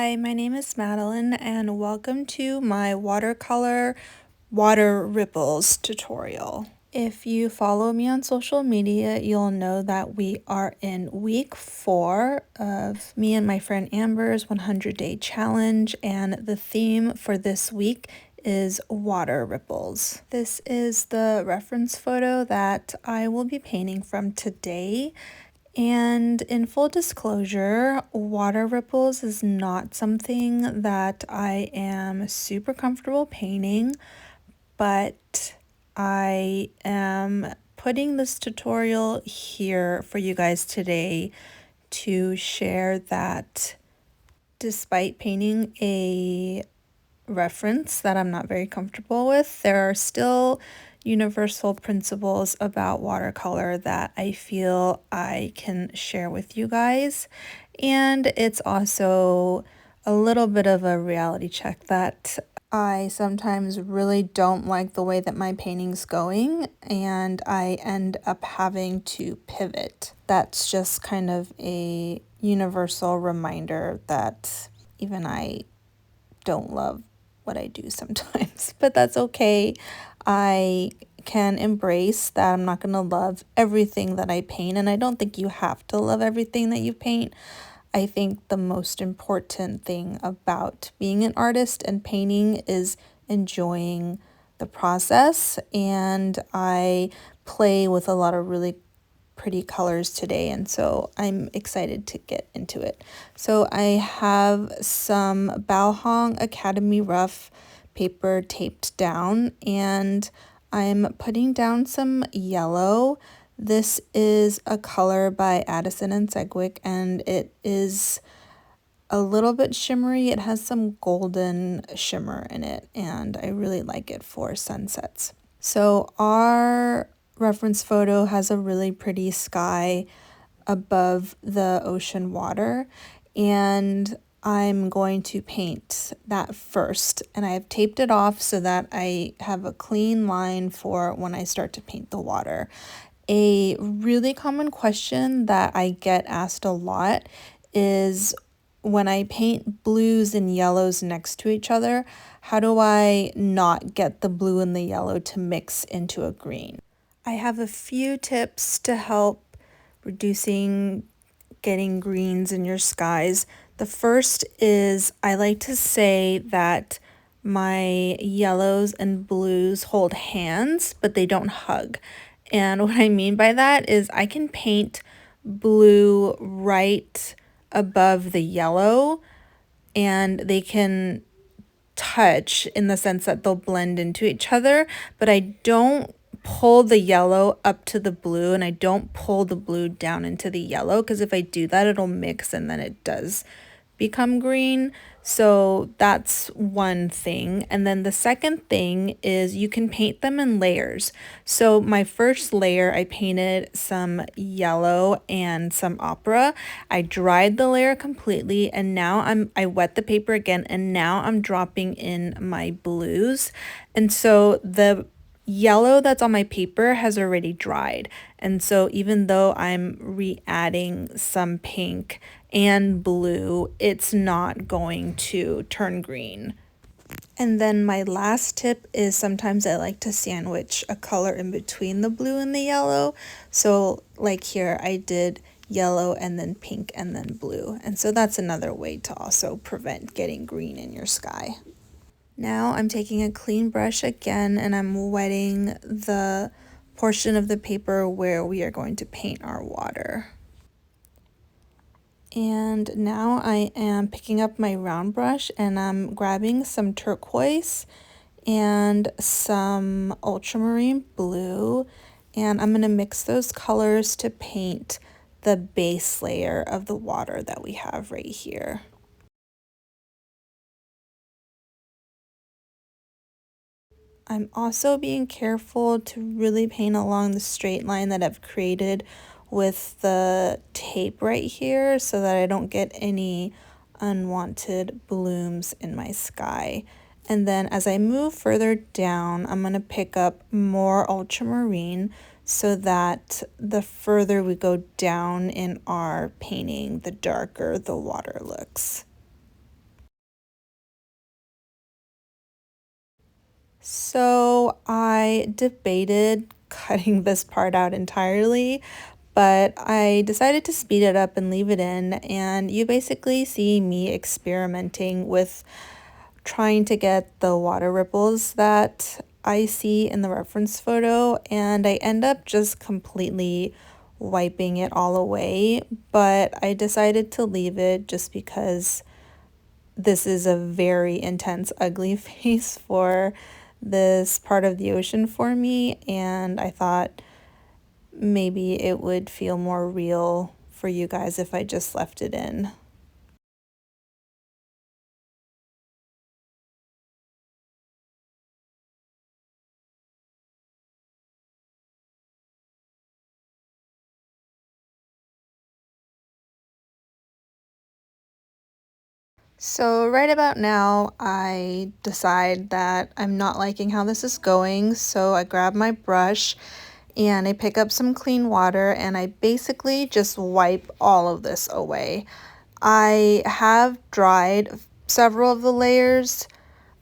Hi, my name is Madeline and welcome to my watercolor water ripples tutorial. If you follow me on social media, you'll know that we are in week 4 of me and my friend Amber's 100-day challenge, and the theme for this week is water ripples. This is the reference photo that I will be painting from today. And in full disclosure, water ripples is not something that I am super comfortable painting, but I am putting this tutorial here for you guys today to share that despite painting a reference that I'm not very comfortable with, there are still universal principles about watercolor that I feel I can share with you guys. And it's also a little bit of a reality check that I sometimes really don't like the way that my painting's going, and I end up having to pivot. That's just kind of a universal reminder that even I don't love what I do sometimes, but that's okay. I can embrace that I'm not going to love everything that I paint, and I don't think you have to love everything that you paint. I think the most important thing about being an artist and painting is enjoying the process, and I play with a lot of really pretty colors today, and so I'm excited to get into it. So I have some Balhong Academy Rough paper taped down, and I'm putting down some yellow. This is a color by Addison and Segwick, and it is a little bit shimmery. It has some golden shimmer in it, and I really like it for sunsets. So our reference photo has a really pretty sky above the ocean water, and I'm going to paint that first, and I have taped it off so that I have a clean line for when I start to paint the water. A really common question that I get asked a lot is, when I paint blues and yellows next to each other, how do I not get the blue and the yellow to mix into a green? I have a few tips to help reducing getting greens in your skies. The first is, I like to say that my yellows and blues hold hands, but they don't hug. And what I mean by that is I can paint blue right above the yellow, and they can touch in the sense that they'll blend into each other, but I don't pull the yellow up to the blue, and I don't pull the blue down into the yellow, because if I do that, it'll mix and then it does become green. So that's one thing. And then the second thing is you can paint them in layers. So my first layer, I painted some yellow and some opera. I dried the layer completely, and now I wet the paper again, and now I'm dropping in my blues. And so the yellow that's on my paper has already dried, and so even though I'm re-adding some pink and blue, it's not going to turn green. And then my last tip is, sometimes I like to sandwich a color in between the blue and the yellow. So like here, I did yellow and then pink and then blue, and so that's another way to also prevent getting green in your sky. Now I'm taking a clean brush again, and I'm wetting the portion of the paper where we are going to paint our water. And now I am picking up my round brush, and I'm grabbing some turquoise and some ultramarine blue, and I'm going to mix those colors to paint the base layer of the water that we have right here. I'm also being careful to really paint along the straight line that I've created with the tape right here, so that I don't get any unwanted blooms in my sky. And then as I move further down, I'm going to pick up more ultramarine, so that the further we go down in our painting, the darker the water looks. So I debated cutting this part out entirely, but I decided to speed it up and leave it in, and you basically see me experimenting with trying to get the water ripples that I see in the reference photo, and I end up just completely wiping it all away, but I decided to leave it just because this is a very intense, ugly face for this part of the ocean for me, and I thought maybe it would feel more real for you guys if I just left it in. So right about now, I decide that I'm not liking how this is going, so I grab my brush and I pick up some clean water and I basically just wipe all of this away. I have dried several of the layers,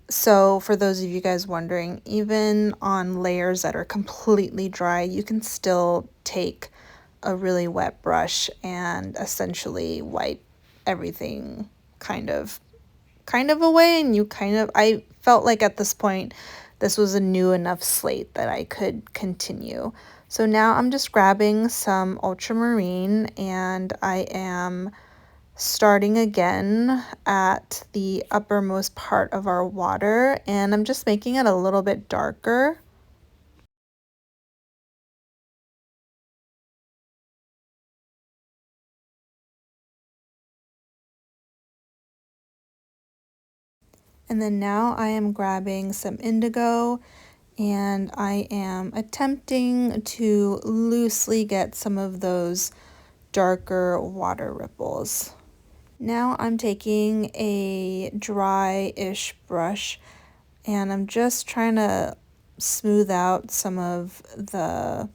so for those of you guys wondering, even on layers that are completely dry, you can still take a really wet brush and essentially wipe everything kind of away, and you kind of, I felt like at this point this was a new enough slate that I could continue. So now I'm just grabbing some ultramarine and I am starting again at the uppermost part of our water, and I'm just making it a little bit darker. And then now I am grabbing some indigo and I am attempting to loosely get some of those darker water ripples. Now I'm taking a dry-ish brush and I'm just trying to smooth out some of the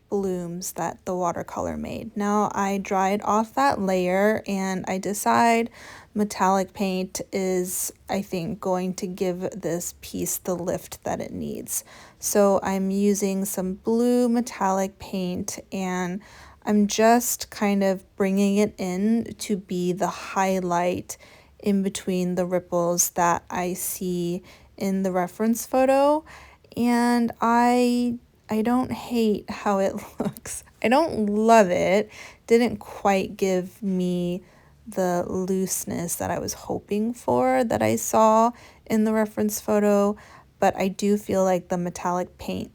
blooms that the watercolor made. Now I dried off that layer and I decide metallic paint is, I think, going to give this piece the lift that it needs. So I'm using some blue metallic paint and I'm just kind of bringing it in to be the highlight in between the ripples that I see in the reference photo. And I don't hate how it looks. I don't love it. Didn't quite give me the looseness that I was hoping for that I saw in the reference photo, but I do feel like the metallic paint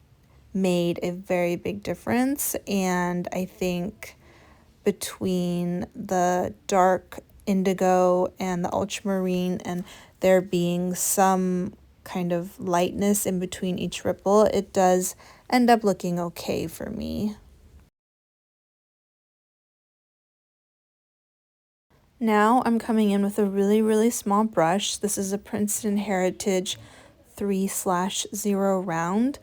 made a very big difference, and I think between the dark indigo and the ultramarine and there being some kind of lightness in between each ripple, it does end up looking okay for me. Now I'm coming in with a really, really small brush. This is a Princeton Heritage 3/0 round.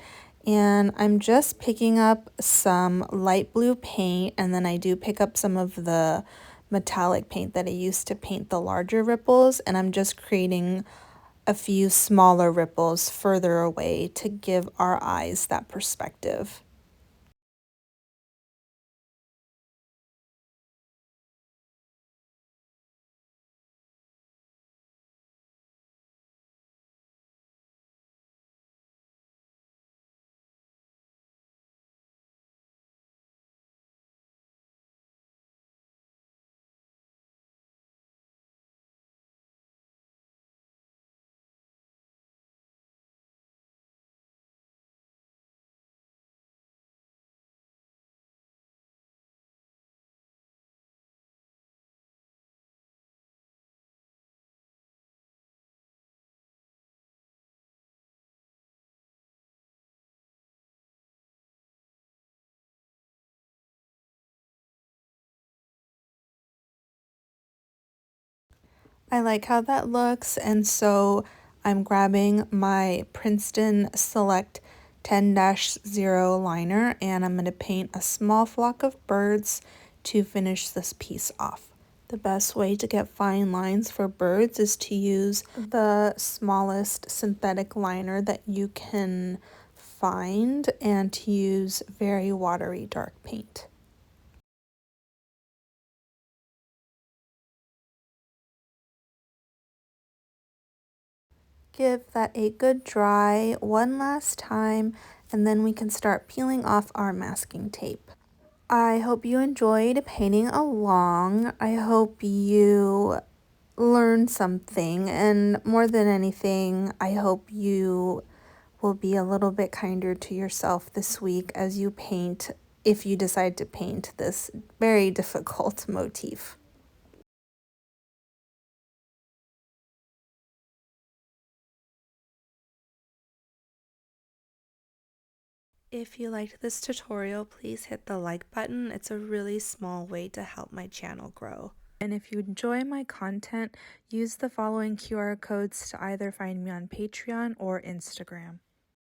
And I'm just picking up some light blue paint, and then I do pick up some of the metallic paint that I used to paint the larger ripples, and I'm just creating a few smaller ripples further away to give our eyes that perspective. I like how that looks, and so I'm grabbing my Princeton Select 10-0 liner and I'm going to paint a small flock of birds to finish this piece off. The best way to get fine lines for birds is to use the smallest synthetic liner that you can find and to use very watery dark paint. Give that a good dry one last time, and then we can start peeling off our masking tape. I hope you enjoyed painting along. I hope you learned something, and more than anything, I hope you will be a little bit kinder to yourself this week as you paint, if you decide to paint this very difficult motif. If you liked this tutorial, please hit the like button. It's a really small way to help my channel grow. And if you enjoy my content, use the following QR codes to either find me on Patreon or Instagram.